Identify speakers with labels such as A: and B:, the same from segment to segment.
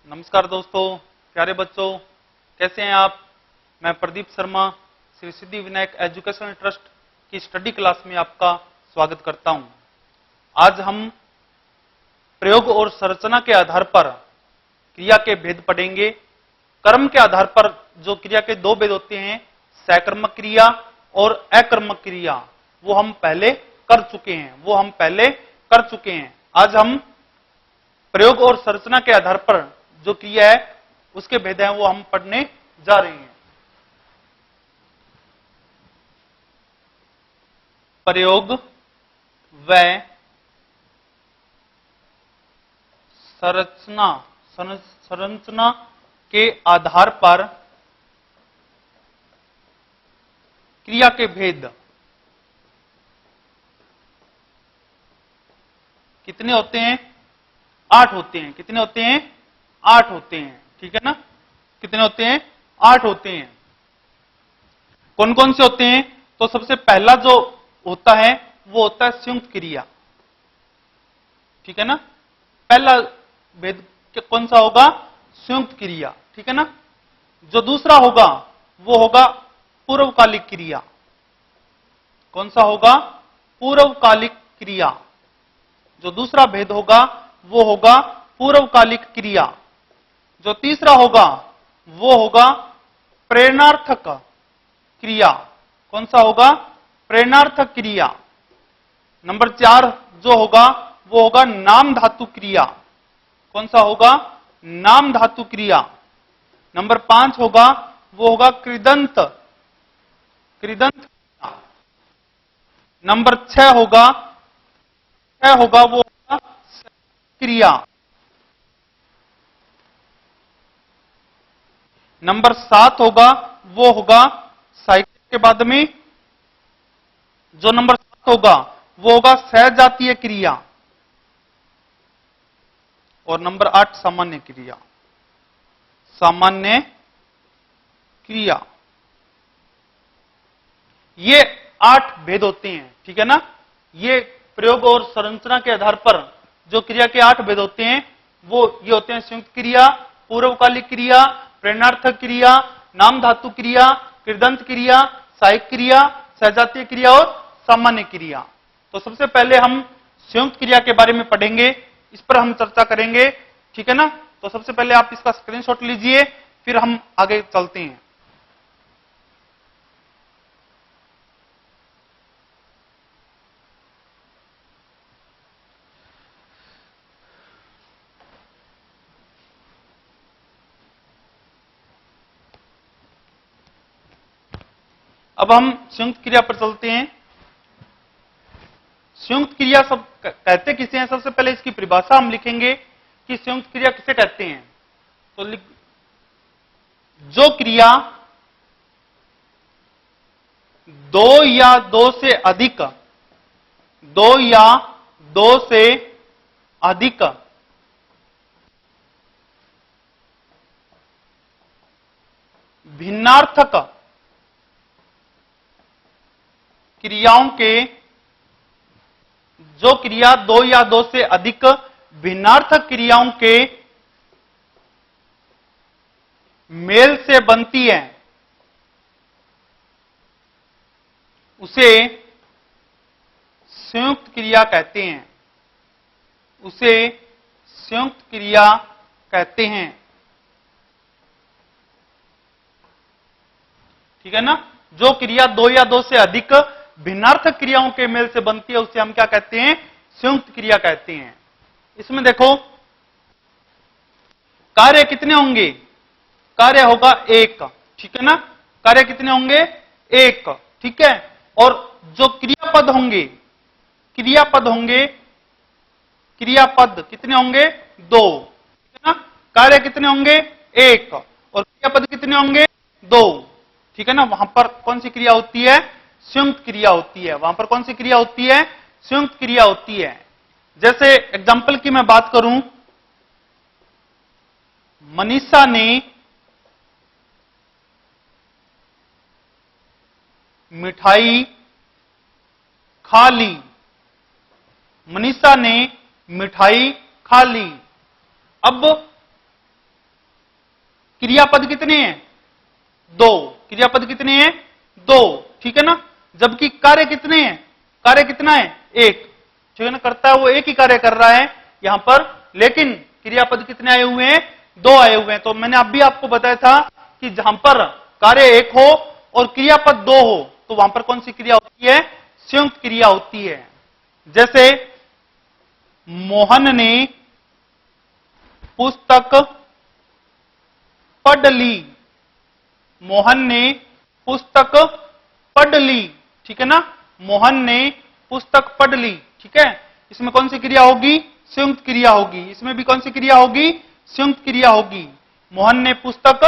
A: नमस्कार दोस्तों, प्यारे बच्चों, कैसे हैं आप। मैं प्रदीप शर्मा श्री सिद्धि विनायक एजुकेशनल ट्रस्ट की स्टडी क्लास में आपका स्वागत करता हूं। आज हम प्रयोग और संरचना के आधार पर क्रिया के भेद पढ़ेंगे। कर्म के आधार पर जो क्रिया के दो भेद होते हैं, सकर्मक क्रिया और अकर्मक क्रिया, वो हम पहले कर चुके हैं। आज हम प्रयोग और संरचना के आधार पर जो क्रिया है उसके भेद हैं वो हम पढ़ने जा रहे हैं। प्रयोग व संरचना के आधार पर क्रिया के भेद कितने होते हैं? 8 होते हैं। कितने होते हैं? 8 होते हैं। ठीक है ना? कितने होते हैं? 8 होते हैं। कौन कौन से होते हैं? तो सबसे पहला जो होता है वो होता है संयुक्त क्रिया। ठीक है ना? पहला भेद कौन सा होगा? संयुक्त क्रिया। ठीक है ना? जो दूसरा होगा वो होगा पूर्वकालिक क्रिया। कौन सा होगा? पूर्वकालिक क्रिया। जो दूसरा भेद होगा वो होगा पूर्वकालिक क्रिया। जो तीसरा होगा वो होगा प्रेरणार्थक क्रिया। कौन सा होगा? प्रेरणार्थक क्रिया। नंबर 4 जो होगा वो होगा नाम धातु क्रिया। कौन सा होगा? नाम धातु क्रिया। नंबर 5 होगा वो होगा कृदंत क्रिया। नंबर 6 होगा वो होगा क्रिया। नंबर 7 होगा वो होगा साइकिल के बाद में जो नंबर 7 होगा वो होगा सहजातीय क्रिया। और नंबर 8 सामान्य क्रिया। सामान्य क्रिया। ये 8 भेद होते हैं। ठीक है ना? ये प्रयोग और संरचना के आधार पर जो क्रिया के 8 भेद होते हैं वो ये होते हैं: संयुक्त क्रिया, पूर्वकालिक क्रिया, प्रेरणार्थक क्रिया, नाम धातु क्रिया, कृदंत क्रिया, सहायक क्रिया, सहजातीय क्रिया और सामान्य क्रिया। तो सबसे पहले हम संयुक्त क्रिया के बारे में पढ़ेंगे, इस पर हम चर्चा करेंगे। ठीक है ना? तो सबसे पहले आप इसका स्क्रीनशॉट लीजिए, फिर हम आगे चलते हैं। अब हम संयुक्त क्रिया पर चलते हैं। संयुक्त क्रिया सब कहते किसे हैं? सबसे पहले इसकी परिभाषा हम लिखेंगे कि संयुक्त क्रिया किसे कहते हैं। तो जो क्रिया दो या दो से अधिक भिन्नार्थक क्रियाओं के, जो क्रिया दो या दो से अधिक भिन्नार्थक क्रियाओं के मेल से बनती है उसे संयुक्त क्रिया कहते हैं। उसे संयुक्त क्रिया कहते हैं। ठीक है ना? जो क्रिया दो या दो से अधिक भिन्नार्थक क्रियाओं के मेल से बनती है उसे हम क्या कहते हैं? संयुक्त क्रिया कहते हैं। इसमें देखो कार्य कितने होंगे? कार्य होगा 1। ठीक है ना? कार्य कितने होंगे? 1। ठीक है? और जो क्रियापद होंगे कितने होंगे? 2। ठीक है ना? कार्य कितने होंगे? 1 और क्रियापद कितने होंगे? 2। ठीक है ना? वहां पर कौन सी क्रिया होती है? संयुक्त क्रिया होती है। वहां पर कौन सी क्रिया होती है? संयुक्त क्रिया होती है। जैसे एग्जाम्पल की मैं बात करूं, मनीषा ने मिठाई खा ली। मनीषा ने मिठाई खा ली। अब क्रियापद कितने हैं? 2। क्रियापद कितने हैं? 2, ठीक है ना। जबकि कार्य कितने हैं? कार्य कितना है? 1, ठीक है ना। करता है वो एक ही कार्य कर रहा है यहां पर, लेकिन क्रियापद कितने आए हुए हैं? 2 आए हुए हैं। तो मैंने अभी आपको बताया था कि जहां पर कार्य 1 हो और क्रियापद 2 हो तो वहां पर कौन सी क्रिया होती है? संयुक्त क्रिया होती है। जैसे मोहन ने पुस्तक पढ़ ली, मोहन ने पुस्तक पढ़ ली, ठीक है ना। मोहन ने पुस्तक पढ़ ली, ठीक है। इसमें कौन सी क्रिया होगी? संयुक्त क्रिया होगी। इसमें भी कौन सी क्रिया होगी? संयुक्त क्रिया होगी। मोहन ने पुस्तक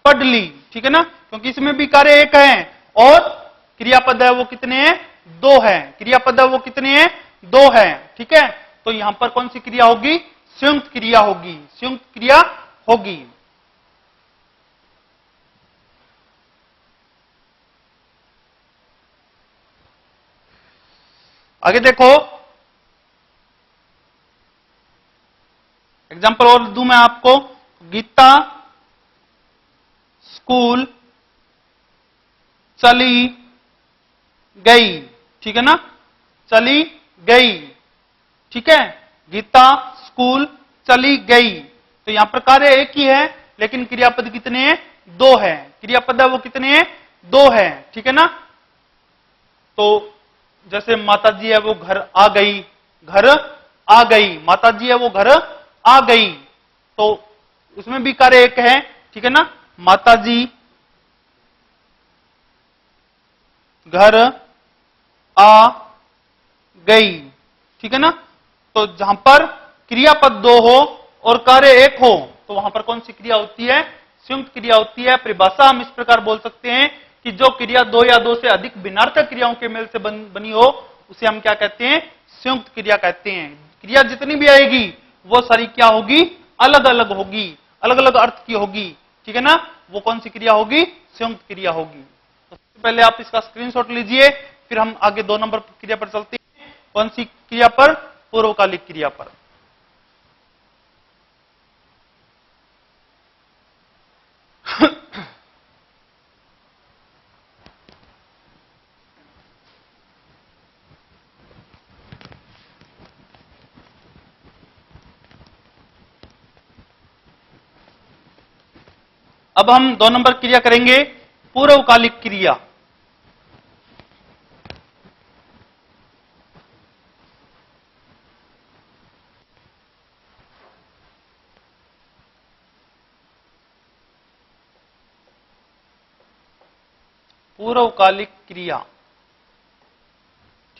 A: पढ़ ली, ठीक है ना, क्योंकि इसमें भी कार्य 1 है और क्रियापद है वो कितने हैं? 2 है। क्रियापद है वो कितने हैं? 2 है, ठीक है। तो यहां पर कौन सी क्रिया होगी? संयुक्त क्रिया होगी, संयुक्त क्रिया होगी। आगे देखो, एग्जाम्पल और दूं मैं आपको। गीता स्कूल चली गई, ठीक है ना, चली गई, ठीक है। गीता स्कूल चली गई, तो यहां पर कार्य 1 ही है लेकिन क्रियापद कितने हैं? 2 है। क्रियापद है वो कितने हैं? 2 है, ठीक है ना। तो जैसे माता जी है वो घर आ गई, घर आ गई, माता जी है वो घर आ गई, तो उसमें भी कार्य 1 है, ठीक है ना। माता जी घर आ गई, ठीक है ना। तो जहां पर क्रियापद 2 हो और कार्य 1 हो तो वहां पर कौन सी क्रिया होती है? संयुक्त क्रिया होती है। परिभाषा हम इस प्रकार बोल सकते हैं कि जो क्रिया 2 या 2 से अधिक भिन्नार्थक क्रियाओं के मेल से बनी हो उसे हम क्या कहते हैं? संयुक्त क्रिया कहते हैं। क्रिया जितनी भी आएगी वो सारी क्या होगी? अलग अलग होगी, अलग अलग अर्थ की होगी, ठीक है ना। वो कौन सी क्रिया होगी? संयुक्त क्रिया होगी। तो सबसे पहले आप इसका स्क्रीनशॉट लीजिए, फिर हम आगे 2 नंबर क्रिया पर चलते हैं। कौन सी क्रिया पर? पूर्वकालिक क्रिया पर। अब हम 2 नंबर क्रिया करेंगे, पूर्वकालिक क्रिया। पूर्वकालिक क्रिया,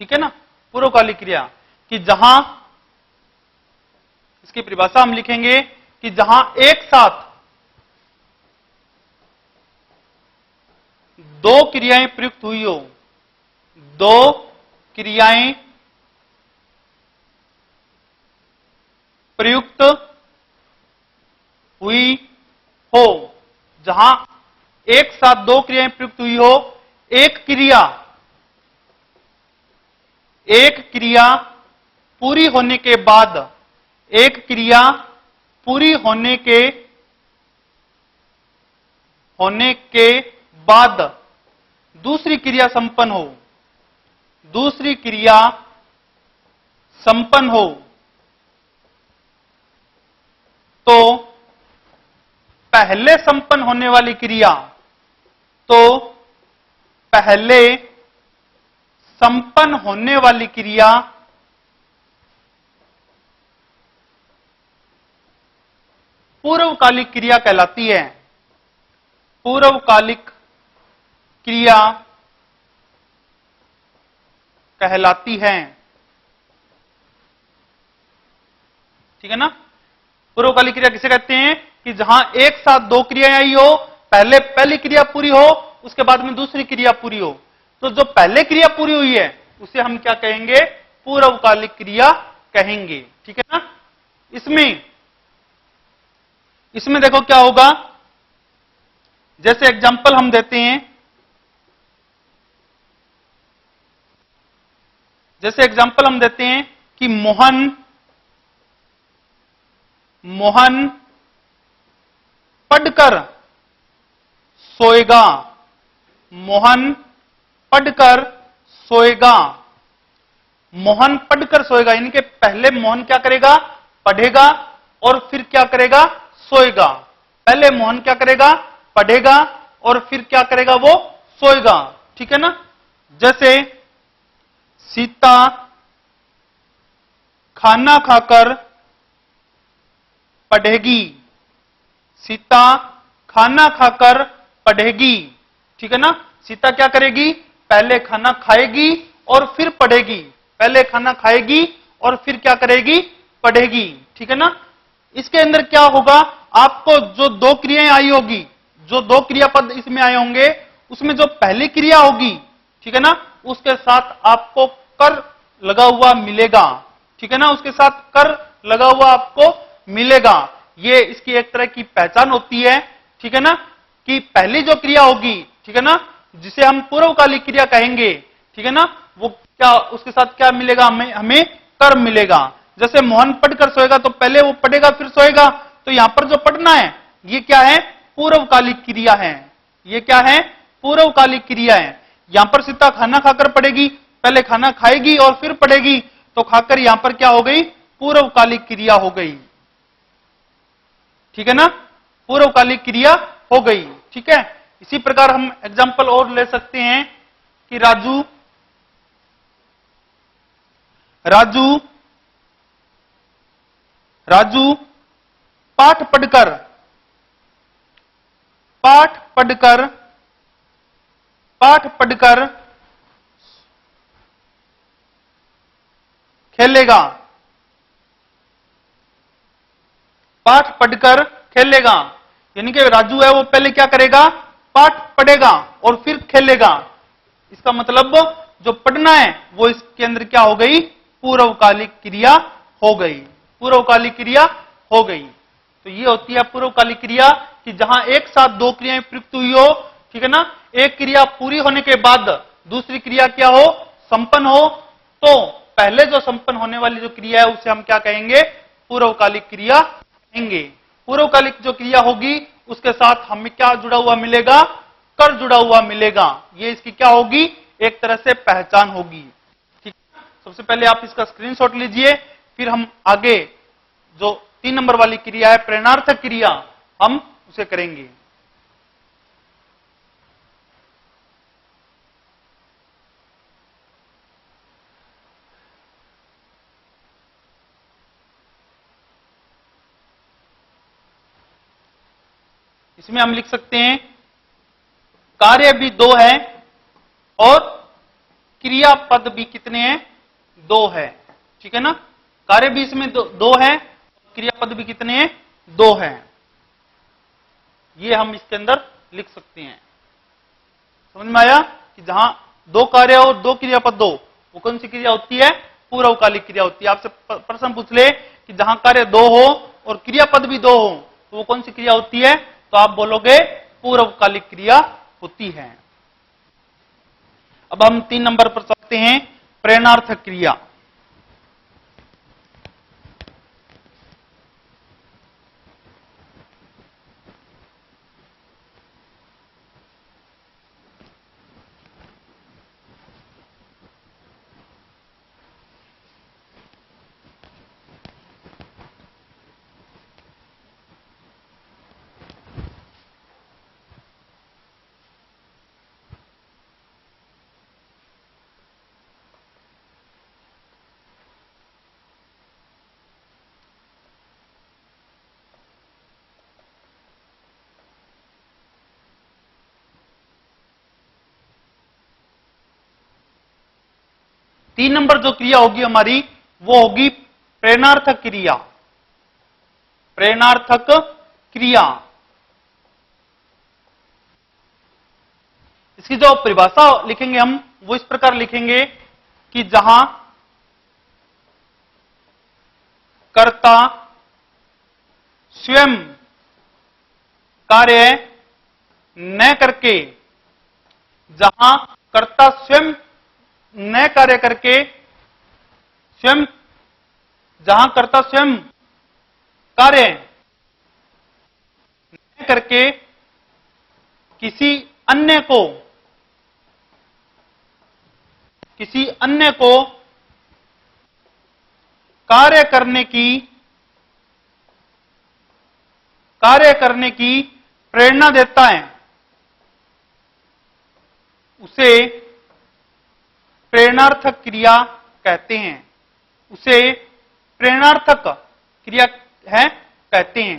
A: ठीक है ना। पूर्वकालिक क्रिया कि जहां, इसकी परिभाषा हम लिखेंगे कि जहां एक साथ 2 क्रियाएं प्रयुक्त हुई हो, 2 क्रियाएं प्रयुक्त हुई हो, जहां एक साथ 2 क्रियाएं प्रयुक्त हुई हो, एक क्रिया पूरी होने के बाद, एक क्रिया पूरी होने के बाद दूसरी क्रिया संपन्न हो, दूसरी क्रिया संपन्न हो, तो पहले संपन्न होने वाली क्रिया, तो पहले संपन्न होने वाली क्रिया पूर्वकालिक क्रिया कहलाती है। पूर्वकालिक क्रिया कहलाती है, ठीक है ना। पूर्वकालिक क्रिया किसे कहते हैं? कि जहां एक साथ 2 क्रियाएं आई हो, पहले पहली क्रिया पूरी हो, उसके बाद में दूसरी क्रिया पूरी हो, तो जो पहले क्रिया पूरी हुई है उसे हम क्या कहेंगे? पूर्वकालिक क्रिया कहेंगे, ठीक है ना। इसमें देखो क्या होगा, जैसे एग्जांपल हम देते हैं, जैसे एग्जांपल हम देते हैं कि मोहन पढ़कर सोएगा। मोहन पढ़कर सोएगा। मोहन पढ़कर सोएगा, यानी कि पहले मोहन क्या करेगा, पढ़ेगा और फिर क्या करेगा, सोएगा। पहले मोहन क्या करेगा, पढ़ेगा और फिर क्या करेगा, वो सोएगा। ठीक है ना। जैसे सीता खाना खाकर पढ़ेगी। सीता खाना खाकर पढ़ेगी। ठीक है ना। सीता क्या करेगी, पहले खाना खाएगी और फिर पढ़ेगी। पहले खाना खाएगी और फिर क्या करेगी, पढ़ेगी। ठीक है ना। इसके अंदर क्या होगा, आपको जो दो क्रियाएं आई होगी, जो दो क्रियापद इसमें आए होंगे, उसमें जो पहली क्रिया होगी, ठीक है ना, उसके साथ आपको कर लगा हुआ मिलेगा। ठीक है ना। उसके साथ कर लगा हुआ आपको मिलेगा। ये इसकी एक तरह की पहचान होती है। ठीक है ना, कि पहली जो क्रिया होगी, ठीक है ना, जिसे हम पूर्वकालिक क्रिया कहेंगे, ठीक है ना, वो क्या, उसके साथ क्या मिलेगा, हमें कर मिलेगा। जैसे मोहन पढ़कर सोएगा, तो पहले वो पढ़ेगा फिर सोएगा। तो यहां पर जो पढ़ना है, ये क्या है, पूर्वकालिक क्रिया है। ये क्या है, पूर्वकालिक क्रिया है। यहां पर सीता खाना खाकर पढ़ेगी, पहले खाना खाएगी और फिर पढ़ेगी, तो खाकर यहां पर क्या हो गई, पूर्वकालिक क्रिया हो गई। ठीक है ना, पूर्वकालिक क्रिया हो गई। ठीक है। इसी प्रकार हम एग्जाम्पल और ले सकते हैं कि राजू राजू राजू पाठ पढ़कर पाठ पढ़कर पाठ पढ़कर खेलेगा। पाठ पढ़कर खेलेगा, यानी कि राजू है वो पहले क्या करेगा, पाठ पढ़ेगा और फिर खेलेगा। इसका मतलब जो पढ़ना है वो इसके अंदर क्या हो गई, पूर्वकालिक क्रिया हो गई। पूर्वकालिक क्रिया हो गई। तो ये होती है पूर्वकालिक क्रिया, कि जहां एक साथ दो क्रियाएं प्रयुक्त हुई हो। ठीक है ना। एक क्रिया पूरी होने के बाद दूसरी क्रिया क्या हो, संपन्न हो, तो पहले जो संपन्न होने वाली जो क्रिया है उसे हम क्या कहेंगे, पूर्वकालिक क्रिया कहेंगे। पूर्वकालिक जो क्रिया होगी उसके साथ हमें क्या जुड़ा हुआ मिलेगा, कर जुड़ा हुआ मिलेगा। ये इसकी क्या होगी, एक तरह से पहचान होगी। ठीक है। सबसे पहले आप इसका स्क्रीनशॉट लीजिए, फिर हम आगे जो 3 नंबर वाली क्रिया है, प्रेरणार्थक क्रिया, हम उसे करेंगे। इसमें हम लिख सकते हैं कार्य भी 2 है और क्रियापद भी कितने हैं, 2 है। ठीक है ना। कार्य भी इसमें 2 है, क्रियापद भी कितने हैं, 2 है। ये हम इसके अंदर लिख सकते हैं। समझ में आया कि जहां 2 कार्य और 2 क्रियापद हो, वो कौन सी क्रिया होती है, पूर्वकालिक क्रिया होती है। आपसे प्रश्न पूछ ले कि जहां कार्य 2 हो और क्रियापद भी 2 हो, तो वो कौन सी क्रिया होती है, तो आप बोलोगे पूर्वकालिक क्रिया होती है। अब हम 3 नंबर पर चलते हैं, प्रेरणार्थक क्रिया। तीन नंबर जो क्रिया होगी हमारी, वो होगी प्रेरणार्थक क्रिया। प्रेरणार्थक क्रिया, इसकी जो परिभाषा लिखेंगे हम, वो इस प्रकार लिखेंगे कि जहां कर्ता स्वयं कार्य न करके, जहां कर्ता स्वयं न कार्य करके, स्वयं, जहां कर्ता स्वयं कार्य न करके किसी अन्य को कार्य करने की प्रेरणा देता है, उसे प्रेरणार्थक क्रिया कहते हैं। उसे प्रेरणार्थक क्रिया है कहते हैं।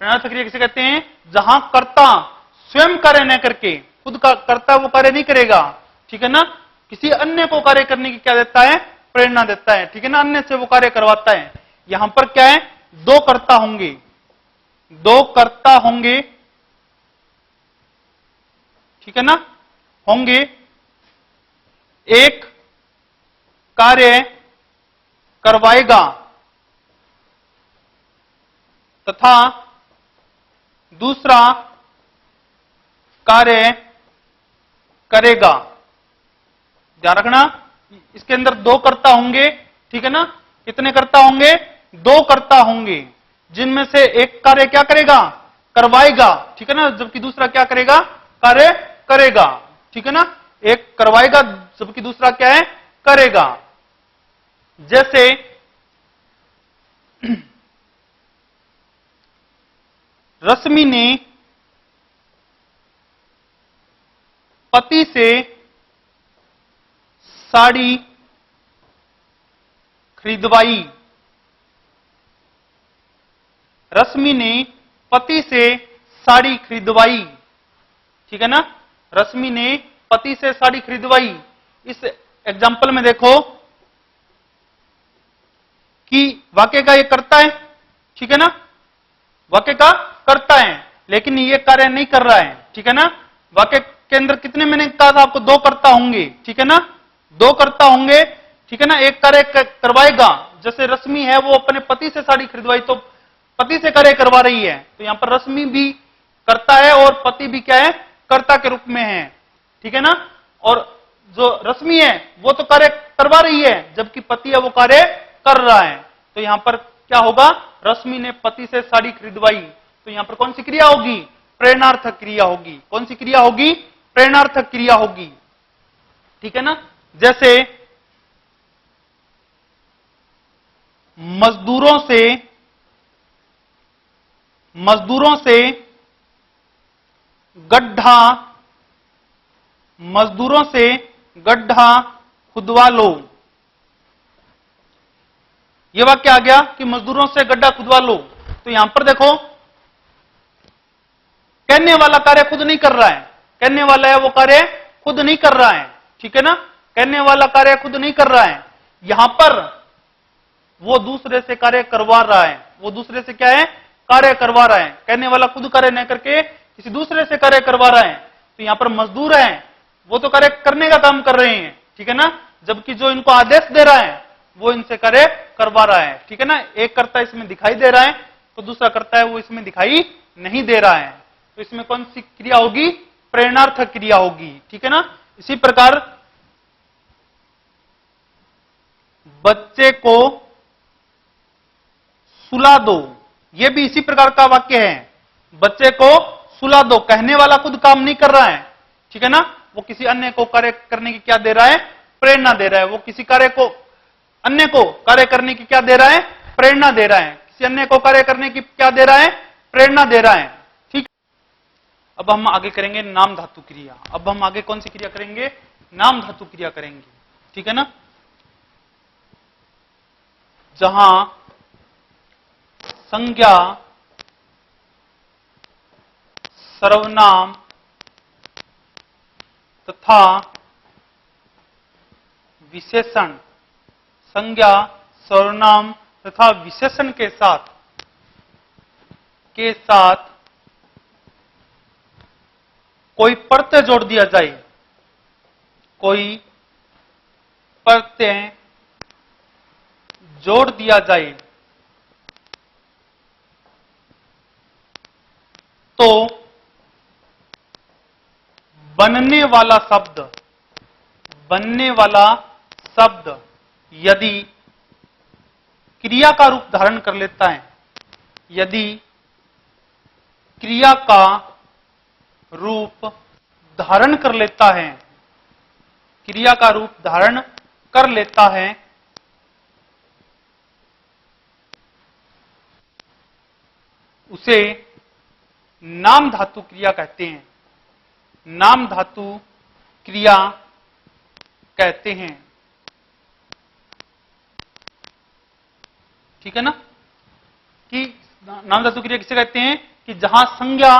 A: प्रेरणार्थक क्रिया किसे कहते हैं? जहां कर्ता स्वयं कार्य न करके, खुद का कर्ता वो कार्य नहीं करेगा, ठीक है ना, किसी अन्य को कार्य करने की क्या देता है? प्रेरणा देता है, ठीक है ना, अन्य से वो कार्य करवाता है। यहां पर क्या है? दो कर्ता होंगे, ठीक है ना, होंगे। एक कार्य करवाएगा तथा दूसरा कार्य करेगा। ध्यान रखना, इसके अंदर दो कर्ता होंगे, ठीक है ना। कितने कर्ता होंगे? दो कर्ता होंगे, जिनमें से एक कार्य क्या करेगा? करवाएगा, ठीक है ना, जबकि दूसरा क्या करेगा? कार्य करेगा, ठीक है ना। एक करवाएगा जबकि दूसरा क्या है? करेगा। जैसे रश्मि ने पति से साड़ी खरीदवाई। रश्मि ने पति से साड़ी खरीदवाई, ठीक है ना। रश्मि ने पति से साड़ी खरीदवाई। इस एग्जाम्पल में देखो कि वाक्य का ये करता है, ठीक है ना, वाक्य का करता है, लेकिन ये कार्य नहीं कर रहा है, ठीक है ना। वाक्य के अंदर कितने, मैंने कहा था आपको, दो कर्ता होंगे, ठीक है ना, दो कर्ता होंगे, ठीक है ना। एक कार्य करवाएगा, जैसे रश्मि है वो अपने पति से साड़ी खरीदवाई, तो पति से कार्य करवा रही है, तो यहां पर रश्मि भी करता है और पति भी क्या है? कर्ता के रूप में है, ठीक है ना। और जो रश्मि है वो तो कार्य करवा रही है, जबकि पति है वो कार्य कर रहा है। तो यहां पर क्या होगा? रश्मि ने पति से साड़ी खरीदवाई, तो यहां पर कौन सी क्रिया होगी? प्रेरणार्थक क्रिया होगी। कौन सी क्रिया होगी? प्रेरणार्थक क्रिया होगी, ठीक है ना। जैसे मजदूरों से गड्ढा खुदवा लो। यह वाक्य आ गया कि मजदूरों से गड्ढा खुदवा लो। तो यहां पर देखो, कहने वाला कार्य खुद नहीं कर रहा है, कहने वाला है वो कार्य खुद नहीं कर रहा है, ठीक है ना, कहने वाला कार्य खुद नहीं कर रहा है। यहां पर वो दूसरे से कार्य करवा रहा है, वो दूसरे से क्या है? कार्य करवा रहा है। कहने वाला खुद कार्य नहीं करके किसी दूसरे से कार्य करवा रहा है। तो यहां पर मजदूर है वो तो कार्य करने का काम कर रहे हैं, ठीक है ना, जबकि जो इनको आदेश दे रहा है वो इनसे कार्य करवा रहा है, ठीक है ना। एक कर्ता इसमें दिखाई दे रहा है तो दूसरा कर्ता है वो इसमें दिखाई नहीं दे रहा है। तो इसमें कौन सी क्रिया होगी? प्रेरणार्थक क्रिया होगी, ठीक है ना। इसी प्रकार बच्चे को सुला दो, यह भी इसी प्रकार का वाक्य है। बच्चे को सुला दो, कहने वाला खुद काम नहीं कर रहा है, ठीक है ना, वो किसी अन्य को कार्य करने की क्या दे रहा है? प्रेरणा दे रहा है। वो किसी अन्य को कार्य करने की क्या दे रहा है? प्रेरणा दे रहा है। किसी अन्य को कार्य करने की क्या दे रहा है? प्रेरणा दे रहा है, ठीक। अब हम आगे करेंगे नाम धातु क्रिया। अब हम आगे कौन सी क्रिया करेंगे? नाम धातु क्रिया करेंगे, ठीक है ना। जहां संज्ञा, सर्वनाम तथा विशेषण, संज्ञा, सर्वनाम तथा विशेषण के साथ कोई प्रत्यय जोड़ दिया जाए, कोई प्रत्यय जोड़ दिया जाए तो बनने वाला शब्द यदि क्रिया का रूप धारण कर लेता है, यदि क्रिया का रूप धारण कर लेता है, क्रिया का रूप धारण कर लेता है, उसे नाम धातु क्रिया कहते हैं। नाम धातु क्रिया कहते हैं। ठीक है ना, कि नाम धातु क्रिया किसे कहते हैं कि जहां संज्ञा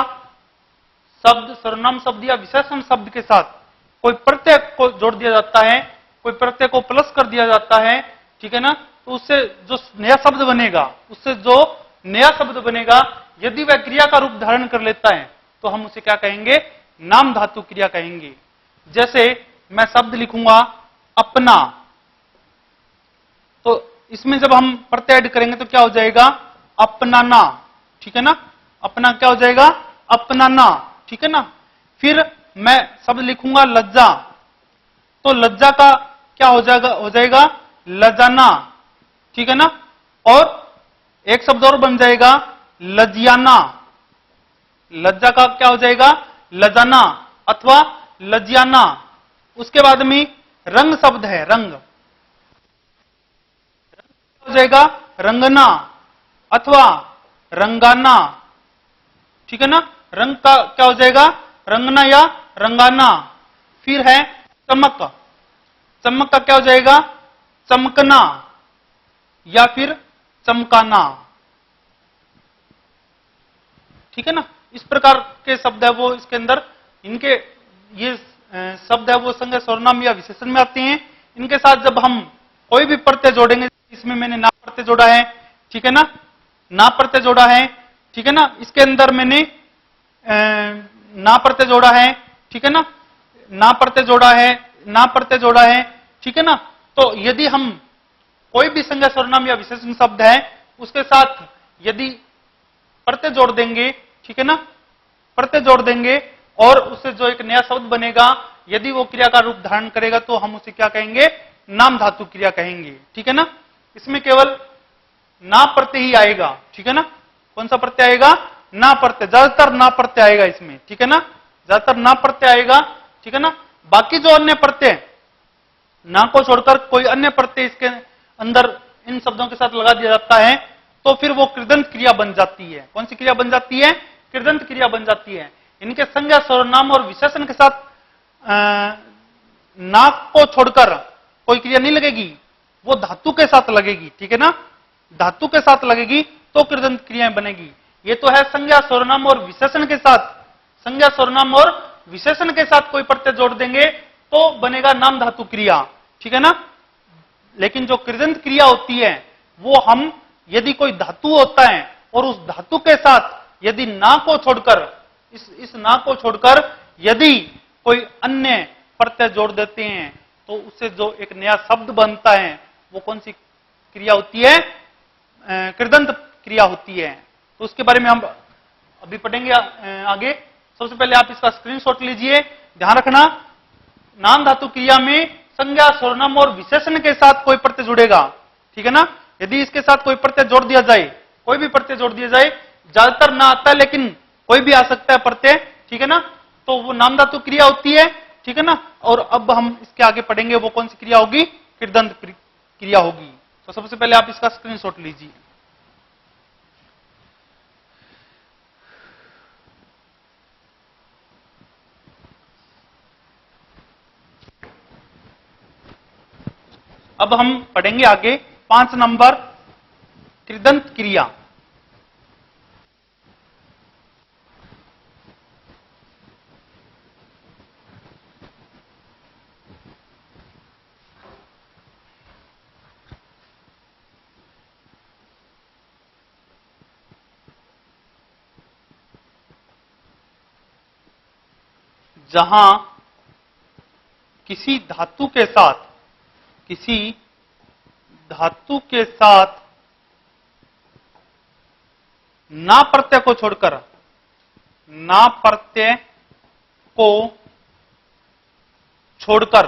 A: शब्द, सर्वनाम शब्द या विशेषण शब्द के साथ कोई प्रत्यय को जोड़ दिया जाता है, कोई प्रत्यय को प्लस कर दिया जाता है, ठीक है ना, तो उससे जो नया शब्द बनेगा, उससे जो नया शब्द बनेगा, यदि वह क्रिया का रूप धारण कर लेता है तो हम उसे क्या कहेंगे, नाम धातु क्रिया कहेंगे। जैसे मैं शब्द लिखूंगा अपना, तो इसमें जब हम प्रत्यय ऐड करेंगे तो क्या हो जाएगा, अपनाना। ठीक है ना, अपना क्या हो जाएगा, अपनाना। ठीक है ना, फिर मैं शब्द लिखूंगा लज्जा, तो लज्जा का क्या हो जाएगा लजाना। ठीक है ना, और एक शब्द और बन जाएगा लजियाना। लज्जा का क्या हो जाएगा लजाना अथवा लजियाना। उसके बाद में रंग शब्द है, रंग हो जाएगा रंगना अथवा रंगाना। ठीक है ना, रंग का क्या हो जाएगा रंगना या रंगाना। फिर है चमक, चमक का क्या हो जाएगा चमकना या फिर चमकाना। ठीक है ना, इस प्रकार के शब्द है वो इसके अंदर, इनके ये शब्द है वो संज्ञा सर्वनाम या विशेषण में आते हैं। इनके साथ जब हम कोई भी प्रत्यय जोड़ेंगे, इसमें मैंने ना प्रत्यय जोड़ा है, ठीक है ना, ना प्रत्यय जोड़ा है, ठीक है ना, इसके अंदर मैंने ना प्रत्यय जोड़ा है, ठीक है ना, ना प्रत्यय जोड़ा है, ना प्रत्यय जोड़ा है। ठीक है ना, तो यदि हम कोई भी संज्ञा सर्वनाम या विशेषण शब्द है उसके साथ यदि प्रत्यय जोड़ देंगे, ठीक है ना, प्रत्यय जोड़ देंगे और उससे जो एक नया शब्द बनेगा, यदि वो क्रिया का रूप धारण करेगा तो हम उसे क्या कहेंगे, नाम धातु क्रिया कहेंगे। ठीक है ना, इसमें केवल ना प्रत्यय ही आएगा। ठीक है ना, कौन सा प्रत्यय आएगा, ना प्रत्यय, ज्यादातर ना प्रत्यय आएगा इसमें। ठीक है ना, ज्यादातर ना प्रत्यय आएगा। ठीक है ना, बाकी जो अन्य प्रत्यय, ना को छोड़कर कोई अन्य प्रत्यय इसके अंदर इन शब्दों के साथ लगा दिया जाता है तो फिर वो कृदंत क्रिया बन जाती है। कौन सी क्रिया बन जाती है, कृदंत क्रिया बन जाती है। इनके संज्ञा सर्वनाम और विशेषण के साथ नाक को छोड़कर कोई क्रिया नहीं लगेगी, वो धातु के साथ लगेगी। ठीक है ना, धातु के साथ लगेगी तो कृदंत क्रियाएं बनेगी। ये तो है संज्ञा सर्वनाम और विशेषण के साथ, संज्ञा सर्वनाम और विशेषण के साथ कोई प्रत्यय जोड़ देंगे तो बनेगा नाम धातु क्रिया। ठीक है ना, लेकिन जो कृदंत क्रिया होती है वो हम यदि कोई धातु होता है और उस धातु के साथ यदि ना को छोड़कर, इस ना को छोड़कर यदि कोई अन्य प्रत्यय जोड़ देते हैं तो उससे जो एक नया शब्द बनता है वो कौन सी क्रिया होती है, कृदंत क्रिया होती है। तो उसके बारे में हम अभी पढ़ेंगे आगे। सबसे पहले आप इसका स्क्रीनशॉट लीजिए। ध्यान रखना, नाम धातु क्रिया में संज्ञा सर्वनाम और विशेषण के साथ कोई प्रत्यय जुड़ेगा। ठीक है ना, यदि इसके साथ कोई प्रत्यय जोड़ दिया जाए, कोई भी प्रत्यय जोड़ दिया जाए, ज्यादातर ना आता है लेकिन कोई भी आ सकता है प्रत्यय, ठीक है ना, तो वो नाम धातु क्रिया होती है। ठीक है ना, और अब हम इसके आगे पढ़ेंगे वो कौन सी क्रिया होगी, कृदंत क्रिया होगी। तो सबसे पहले आप इसका स्क्रीनशॉट लीजिए। अब हम पढ़ेंगे आगे 5 नंबर कृदंत क्रिया। जहां किसी धातु के साथ, किसी धातु के साथ ना प्रत्यय को छोड़कर, ना प्रत्यय को छोड़कर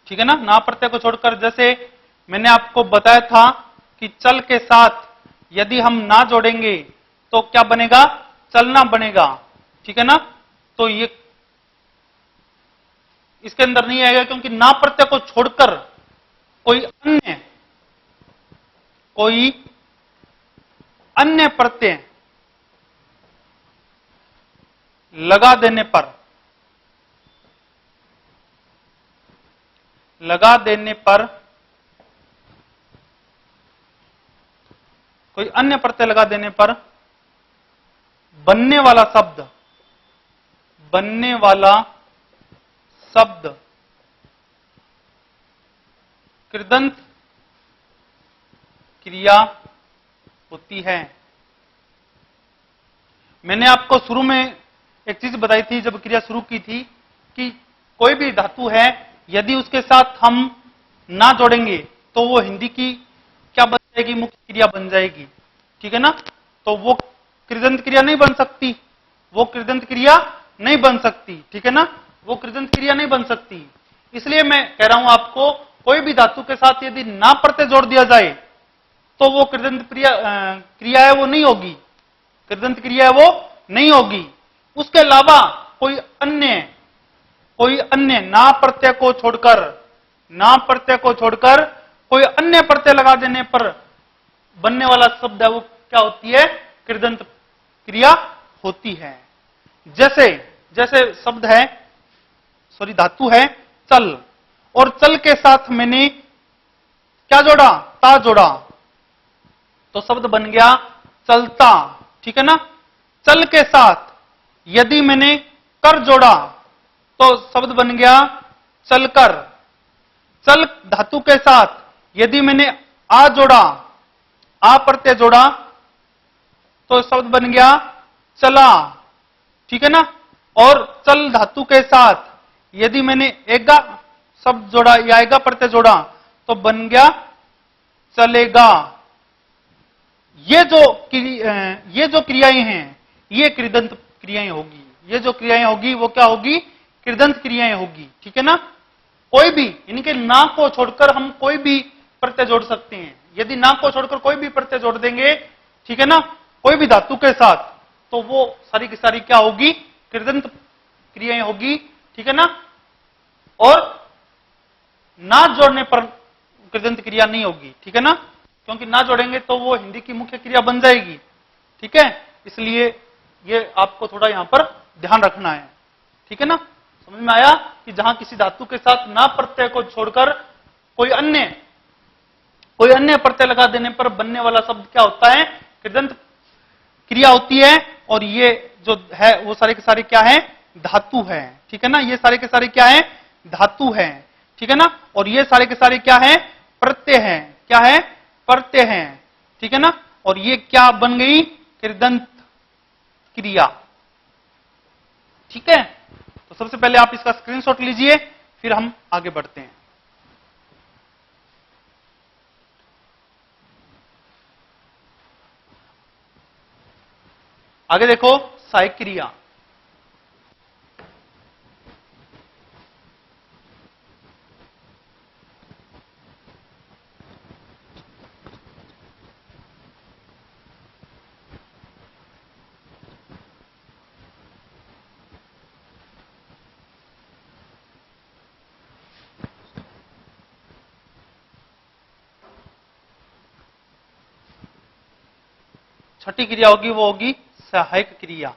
A: ठीक है ना, ना प्रत्यय को छोड़कर। जैसे मैंने आपको बताया था कि चल के साथ यदि हम ना जोड़ेंगे तो क्या बनेगा, चलना बनेगा, ठीक है ना। तो ये इसके अंदर नहीं आएगा, क्योंकि ना प्रत्यय को छोड़कर कोई अन्य प्रत्यय लगा देने पर कोई अन्य प्रत्यय लगा देने पर बनने वाला शब्द कृदंत क्रिया होती है। मैंने आपको शुरू में एक चीज बताई थी जब क्रिया शुरू की थी कि कोई भी धातु है यदि उसके साथ हम ना जोड़ेंगे तो वो हिंदी की क्या बन जाएगी, मुख्य क्रिया बन जाएगी, ठीक है ना। तो वो कृदंत क्रिया नहीं बन सकती, ठीक है ना, वो कृदंत क्रिया नहीं बन सकती। इसलिए मैं कह रहा हूं आपको, कोई भी धातु के साथ यदि ना प्रत्यय जोड़ दिया जाए तो वो कृदंत क्रिया है, वो नहीं होगी, कृदंत क्रिया है वो नहीं होगी। उसके अलावा कोई अन्य ना प्रत्यय को छोड़कर कोई अन्य प्रत्यय लगा देने पर बनने वाला शब्द है वो क्या होती है, कृदंत क्रिया होती है। जैसे शब्द है, धातु है चल, और चल के साथ मैंने क्या जोड़ा, ता जोड़ा, तो शब्द बन गया चलता, ठीक है ना। चल के साथ यदि मैंने कर जोड़ा तो शब्द बन गया चलकर। चल धातु के साथ यदि मैंने आ जोड़ा, आ प्रत्यय जोड़ा, तो शब्द बन गया चला, ठीक है ना। और चल धातु के साथ यदि मैंने एगा शब्द जोड़ा या एगा प्रत्यय जोड़ा तो बन गया चलेगा। ये जो क्रियाएं हैं ये कृदंत क्रियाएं होगी, ये जो क्रियाएं होगी वो क्या होगी, कृदंत क्रियाएं होगी, ठीक है ना। कोई भी इनके ना को छोड़कर हम कोई भी प्रत्यय जोड़ सकते हैं। यदि ना को छोड़कर कोई भी प्रत्यय जोड़ देंगे, ठीक है ना, कोई भी धातु के साथ, तो वो सारी की सारी क्या होगी, कृदंत क्रियाएं होगी, ठीक है ना। और ना जोड़ने पर कृदंत क्रिया नहीं होगी, ठीक है ना, क्योंकि ना जोड़ेंगे तो वो हिंदी की मुख्य क्रिया बन जाएगी, ठीक है। इसलिए ये आपको थोड़ा यहां पर ध्यान रखना है, ठीक है ना। समझ में आया कि जहां किसी धातु के साथ ना प्रत्यय को छोड़कर कोई अन्य प्रत्यय लगा देने पर बनने वाला शब्द क्या होता है, कृदंत क्रिया होती है। और ये जो है वो सारे के सारे क्या है, धातु है, ठीक है ना। ये सारे के सारे क्या है, धातु है, ठीक है ना। और ये सारे के सारे क्या है, प्रत्यय है, क्या है, प्रत्यय है, ठीक है ना। और ये क्या बन गई, कृदंत क्रिया, ठीक है। तो सबसे पहले आप इसका स्क्रीनशॉट लीजिए, फिर हम आगे बढ़ते हैं। आगे देखो, सहायक क्रिया। छठी क्रिया होगी वो होगी सहायक क्रिया।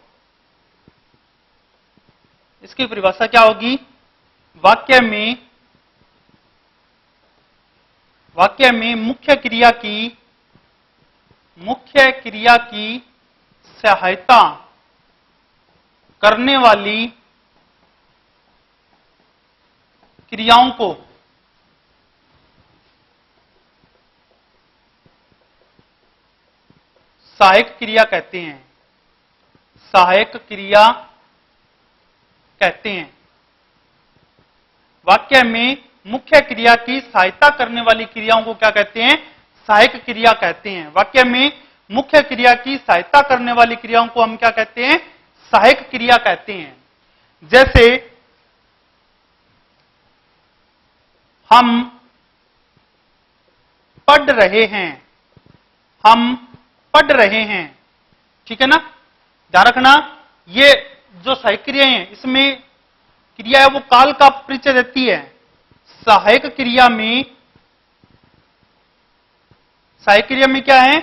A: इसकी परिभाषा क्या होगी, वाक्य में मुख्य क्रिया की सहायता करने वाली क्रियाओं को सहायक क्रिया कहते हैं, सहायक क्रिया कहते हैं। वाक्य में मुख्य क्रिया की सहायता करने वाली क्रियाओं को क्या कहते हैं, सहायक क्रिया कहते हैं। वाक्य में मुख्य क्रिया की सहायता करने वाली क्रियाओं को हम क्या कहते हैं, सहायक क्रिया कहते हैं। जैसे हम पढ़ रहे हैं, हम पढ़ रहे हैं। ठीक है ना, ध्यान रखना, ये जो सहायक क्रियाएं हैं इसमें क्रिया है वो काल का परिचय देती है। सहायक क्रिया में, सहायक क्रिया में क्या है,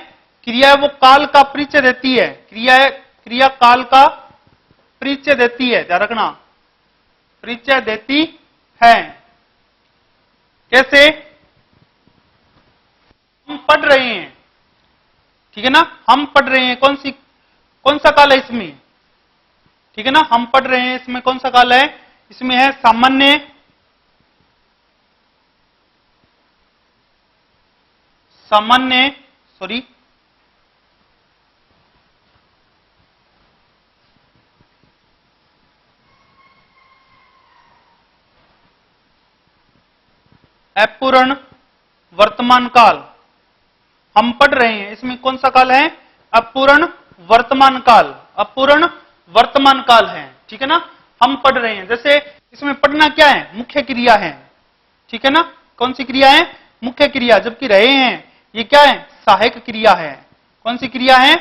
A: क्रिया है वो काल का परिचय देती है। क्रिया काल का परिचय देती है, ध्यान रखना, परिचय देती है। कैसे? हम पढ़ रहे हैं, ठीक है ना, हम पढ़ रहे हैं, कौन सा काल है इसमें? ठीक है ना, हम पढ़ रहे हैं, इसमें कौन सा काल है? इसमें है सामान्य, सॉरी, अपूर्ण वर्तमान काल। हम पढ़ रहे हैं, इसमें कौन सा काल है? अपूर्ण वर्तमान काल, अपूर्ण वर्तमान काल है। ठीक है ना, हम पढ़ रहे हैं, जैसे इसमें पढ़ना क्या है? मुख्य क्रिया है। ठीक है ना, कौन सी क्रिया है? मुख्य क्रिया। जबकि रहे हैं ये क्या है? सहायक क्रिया है। कौन सी क्रिया है?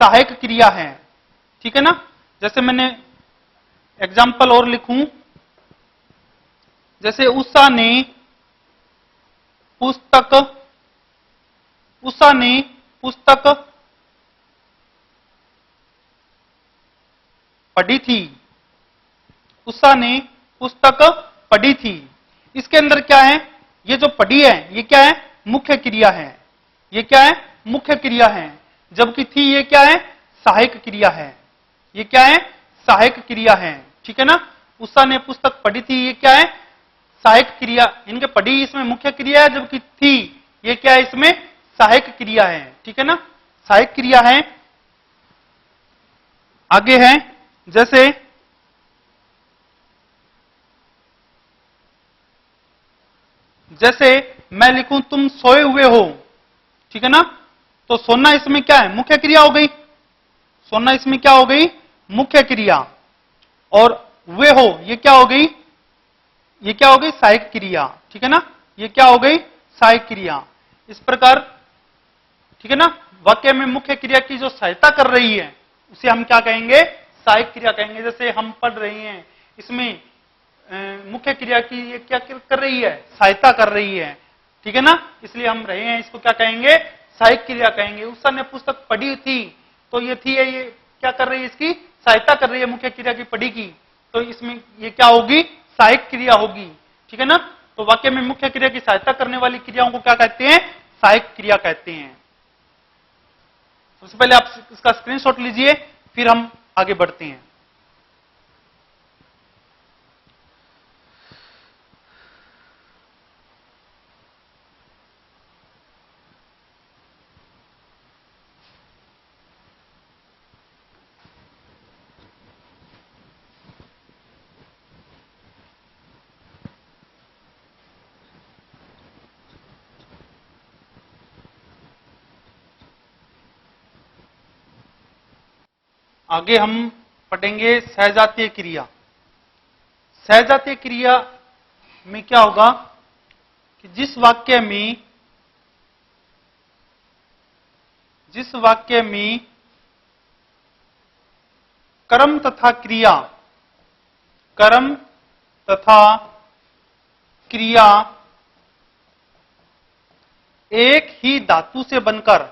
A: सहायक क्रिया है। ठीक है ना, जैसे मैंने एग्जाम्पल और लिखूं, जैसे उषा ने पुस्तक, उषा ने पुस्तक पढ़ी थी, उषा ने पुस्तक पढ़ी थी। इसके अंदर क्या है? ये जो पढ़ी है ये क्या है? मुख्य क्रिया है। ये क्या है? मुख्य क्रिया है। जबकि थी ये क्या है? सहायक क्रिया है। ये क्या है? सहायक क्रिया है। ठीक है ना, उषा ने पुस्तक पढ़ी थी, ये क्या है? सहायक क्रिया। इनके पढ़ी इसमें मुख्य क्रिया है, जबकि थी ये क्या है? इसमें सहायक क्रिया है। ठीक है ना, सहायक क्रिया है। आगे है, जैसे मैं लिखूं तुम सोए हुए हो। ठीक है ना, तो सोना इसमें क्या है? मुख्य क्रिया हो गई। सोना इसमें क्या हो गई? मुख्य क्रिया। और वे हो ये क्या हो गई? ये क्या हो गई? सहायक क्रिया। ठीक है ना, ये क्या हो गई? सहायक क्रिया। इस प्रकार, ठीक है ना, वाक्य में मुख्य क्रिया की जो सहायता कर रही है उसे हम क्या कहेंगे? सहायक क्रिया कहेंगे। जैसे हम पढ़ रहे हैं, इसमें मुख्य क्रिया की ये क्या कर रही है? सहायता कर रही है। ठीक है ना, इसलिए हम रहे हैं, इसको क्या कहेंगे? सहायक क्रिया कहेंगे। उषा ने पुस्तक पढ़ी थी, तो ये थी है, ये क्या कर रही है? इसकी सहायता कर रही है, मुख्य क्रिया की पढ़ी की, तो इसमें ये क्या होगी? सहायक क्रिया होगी। ठीक है ना, तो वाक्य में मुख्य क्रिया की सहायता करने वाली क्रियाओं को क्या कहते हैं? सहायक क्रिया कहते हैं। सबसे पहले आप इसका स्क्रीनशॉट लीजिए, फिर हम आगे बढ़ते हैं। आगे हम पढ़ेंगे सहजातीय क्रिया। सहजातीय क्रिया में क्या होगा कि जिस वाक्य में कर्म तथा क्रिया एक ही धातु से बनकर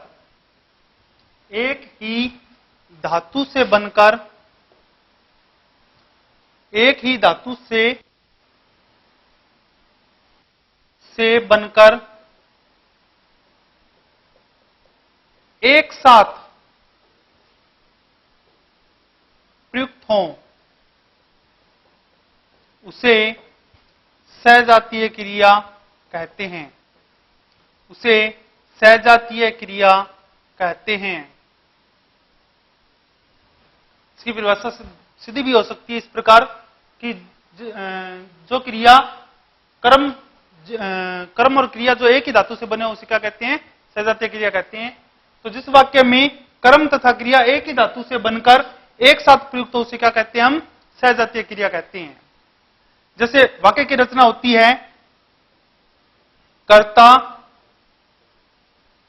A: एक साथ प्रयुक्त हों, उसे सहजातीय क्रिया कहते हैं। उसे सहजातीय क्रिया कहते हैं। इसकी परिभाषा सीधी भी हो सकती है इस प्रकार कि जो क्रिया कर्म और क्रिया जो एक ही धातु से बने उसे क्या कहते हैं? सहजातीय क्रिया कहते हैं। तो जिस वाक्य में कर्म तथा क्रिया एक ही धातु से बनकर एक साथ प्रयुक्त हो उसे क्या कहते हैं? हम सहजातीय क्रिया कहते हैं। जैसे वाक्य की रचना होती है, कर्ता,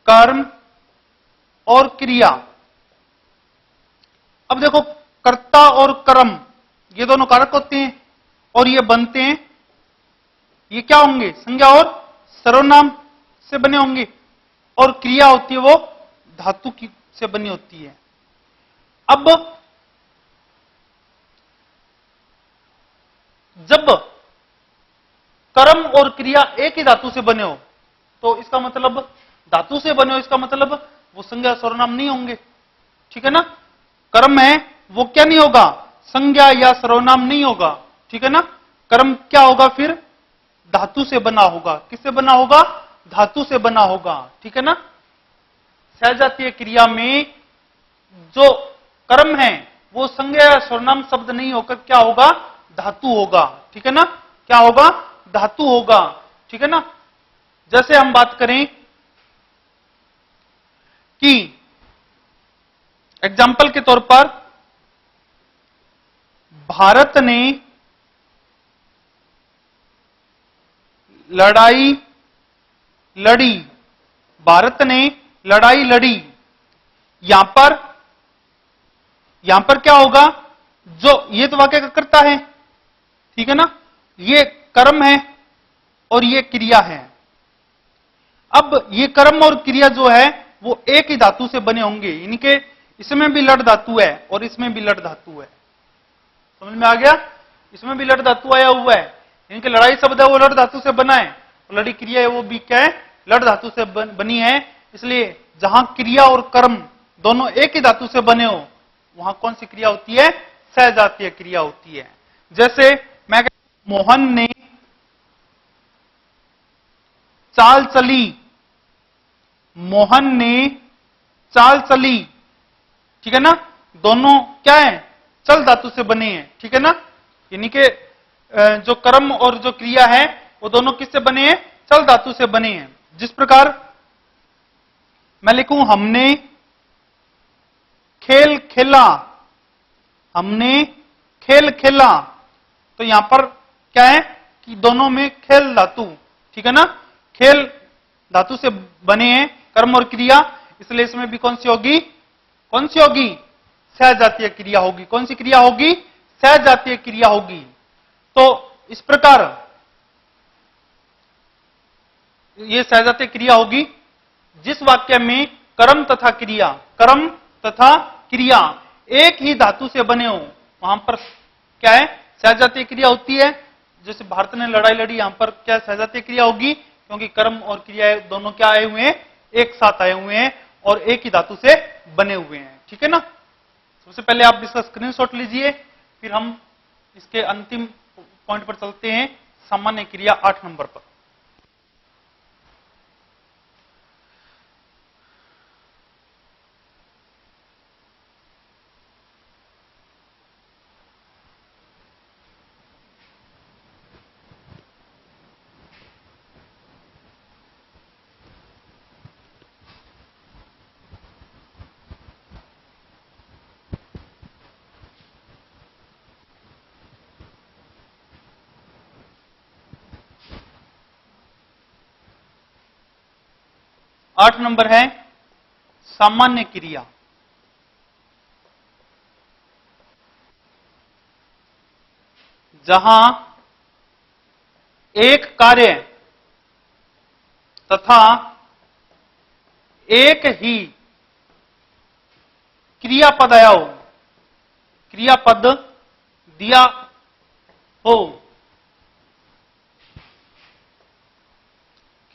A: कर्म और क्रिया। अब देखो, कर्ता और कर्म ये दोनों कारक होते हैं और ये बनते हैं, ये क्या होंगे? संज्ञा और सर्वनाम से बने होंगे। और क्रिया होती है वो धातु की से बनी होती है। अब जब कर्म और क्रिया एक ही धातु से बने हो तो इसका मतलब, धातु से बने हो इसका मतलब वो संज्ञा सर्वनाम नहीं होंगे, ठीक है ना। कर्म है वो क्या नहीं होगा? संज्ञा या सर्वनाम नहीं होगा, ठीक है ना। कर्म क्या होगा फिर? धातु से बना होगा। किससे बना होगा? धातु से बना होगा, ठीक है ना। सहजातीय क्रिया में जो कर्म है वो संज्ञा या सर्वनाम शब्द नहीं होकर क्या होगा? धातु होगा, ठीक है ना। क्या होगा? धातु होगा, ठीक है ना। जैसे हम बात करें कि एग्जाम्पल के तौर पर भारत ने लड़ाई लड़ी, भारत ने लड़ाई लड़ी। यहां पर क्या होगा? जो ये तो वाक्य का कर्ता है, ठीक है ना, ये कर्म है और ये क्रिया है। अब ये कर्म और क्रिया जो है वो एक ही धातु से बने होंगे, यानी कि इसमें भी लड़ धातु है और इसमें भी लड़ धातु है। समझ में आ गया? इसमें भी लड़ धातु आया हुआ है, यानी कि लड़ाई शब्द है वो लड़ धातु से बना है और लड़ी क्रिया है वो भी क्या है? लड़ धातु से बनी है। इसलिए जहां क्रिया और कर्म दोनों एक ही धातु से बने हो वहां कौन सी क्रिया होती है? सहजातीय क्रिया होती है। जैसे मैं कहता हूं मोहन ने चाल चली, मोहन ने चाल चली, ठीक है ना। दोनों क्या है? चल धातु से बने हैं, ठीक है ना। यानी कि जो कर्म और जो क्रिया है वो दोनों किससे बने हैं? चल धातु से बने हैं। जिस प्रकार मैं लिखूं हमने खेल खेला, हमने खेल खेला, तो यहां पर क्या है कि दोनों में खेल धातु, ठीक है ना। खेल धातु से बने हैं कर्म और क्रिया, इसलिए इसमें भी कौन सी होगी? कौन सी होगी? सहजातीय क्रिया होगी। कौन सी क्रिया होगी? सहजातीय क्रिया होगी। तो इस प्रकार यह सहजातीय क्रिया होगी जिस वाक्य में कर्म तथा क्रिया एक ही धातु से बने हो, वहां पर क्या है? सहजातीय क्रिया होती है। जैसे भारत ने लड़ाई लड़ी, यहां पर क्या सहजातीय क्रिया होगी? क्योंकि कर्म और क्रिया दोनों क्या आए हुए हैं? एक साथ आए हुए हैं और एक ही धातु से बने हुए हैं, ठीक है ना। सबसे पहले आप इसका स्क्रीनशॉट लीजिए, फिर हम इसके अंतिम पॉइंट पर चलते हैं, सामान्य क्रिया 8 नंबर पर। आठ नंबर है सामान्य क्रिया। जहां एक कार्य तथा एक ही क्रियापद आया हो, क्रियापद दिया हो,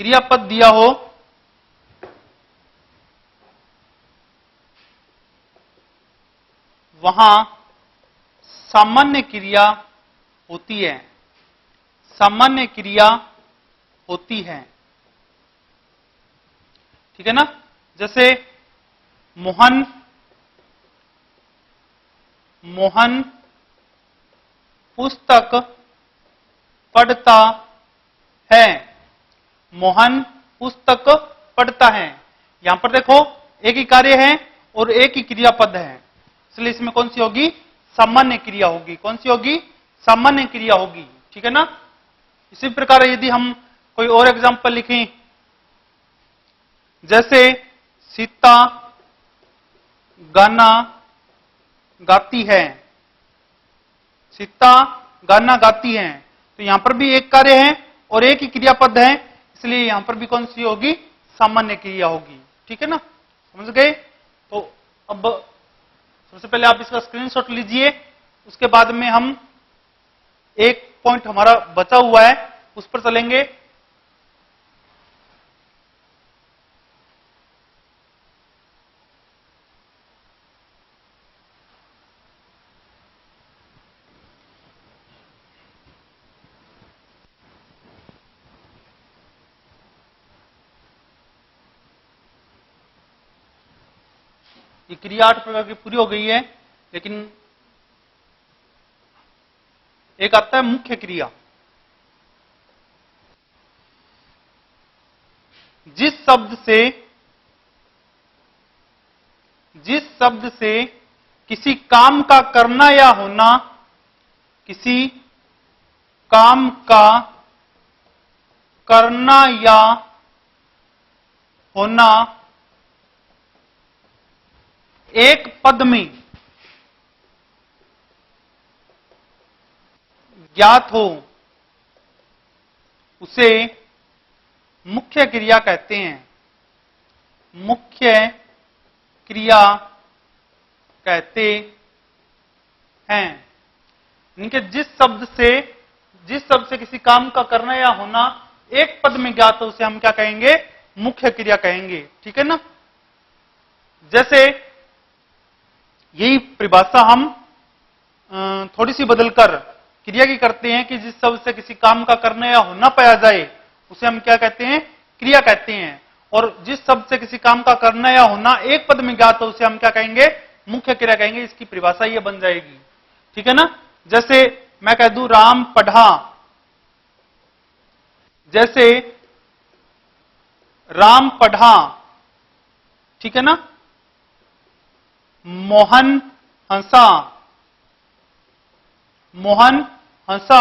A: क्रियापद दिया हो, वहां सामान्य क्रिया होती है। सामान्य क्रिया होती है, ठीक है ना। जैसे मोहन पुस्तक पढ़ता है, मोहन पुस्तक पढ़ता है। यहां पर देखो एक ही कार्य है और एक ही क्रियापद है, इसलिए इसमें कौन सी होगी? सामान्य क्रिया होगी। कौन सी होगी? सामान्य क्रिया होगी, ठीक है ना। इसी प्रकार यदि हम कोई और एग्जाम्पल लिखें। जैसे सीता गाना गाती है, सीता गाना गाती है, तो यहां पर भी एक कार्य है और एक ही क्रियापद है, इसलिए यहां पर भी कौन सी होगी, सामान्य क्रिया होगी। ठीक है ना, समझ गए। तो अब सबसे पहले आप इसका स्क्रीनशॉट लीजिए, उसके बाद में हम एक पॉइंट हमारा बचा हुआ है उस पर चलेंगे। ये क्रिया 8 प्रकार की पूरी हो गई है, लेकिन एक आता है मुख्य क्रिया। जिस शब्द से किसी काम का करना या होना, किसी काम का करना या होना एक पद में ज्ञात हो, उसे मुख्य क्रिया कहते हैं। मुख्य क्रिया कहते हैं। इनके जिस शब्द से किसी काम का करना या होना एक पद में ज्ञात हो, उसे हम क्या कहेंगे, मुख्य क्रिया कहेंगे। ठीक है ना। जैसे यही परिभाषा हम थोड़ी सी बदलकर क्रिया की करते हैं कि जिस शब्द से किसी काम का करना या होना पाया जाए, उसे हम क्या कहते हैं, क्रिया कहते हैं। और जिस शब्द से किसी काम का करना या होना एक पद में ज्ञात हो, उसे हम क्या कहेंगे, मुख्य क्रिया कहेंगे। इसकी परिभाषा ये बन जाएगी। ठीक है ना। जैसे मैं कह दूं राम पढ़ा, जैसे राम पढ़ा, ठीक है ना। मोहन हंसा, मोहन हंसा,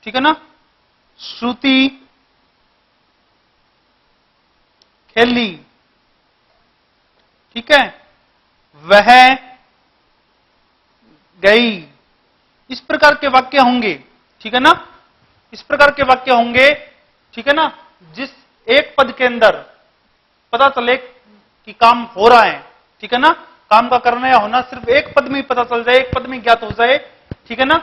A: ठीक है ना। श्रुति खेली, ठीक है। वह गई। इस प्रकार के वाक्य होंगे। ठीक है ना। इस प्रकार के वाक्य होंगे। ठीक है ना। जिस एक पद के अंदर पता चले कि काम हो रहा है, ठीक है ना, काम का करना या होना सिर्फ एक पद में ही पता चल जाए, एक पद में ज्ञात हो जाए। ठीक है ना।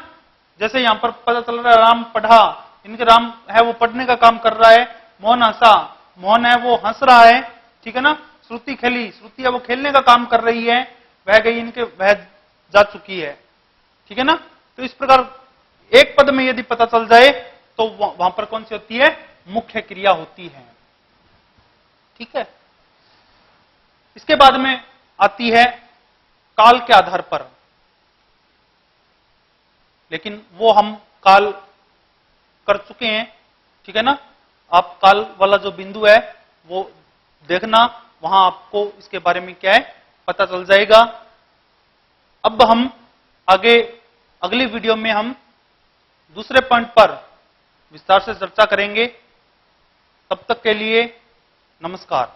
A: जैसे यहां पर पता चल रहा है राम पढ़ा, इनके राम है वो पढ़ने का काम कर रहा है। मोहन हंसा, मोहन है वो हंस रहा है। ठीक है ना। श्रुति खेली, श्रुति है वो खेलने का काम कर रही है। वह गई, इनके वह जा चुकी है। ठीक है ना। तो इस प्रकार एक पद में यदि पता चल जाए तो वहां पर कौन सी होती है, मुख्य क्रिया होती है। ठीक है। इसके बाद में आती है काल के आधार पर, लेकिन वो हम काल कर चुके हैं। ठीक है ना। आप काल वाला जो बिंदु है वो देखना, वहां आपको इसके बारे में क्या है पता चल जाएगा। अब हम आगे अगली वीडियो में हम दूसरे पॉइंट पर विस्तार से चर्चा करेंगे। तब तक के लिए नमस्कार।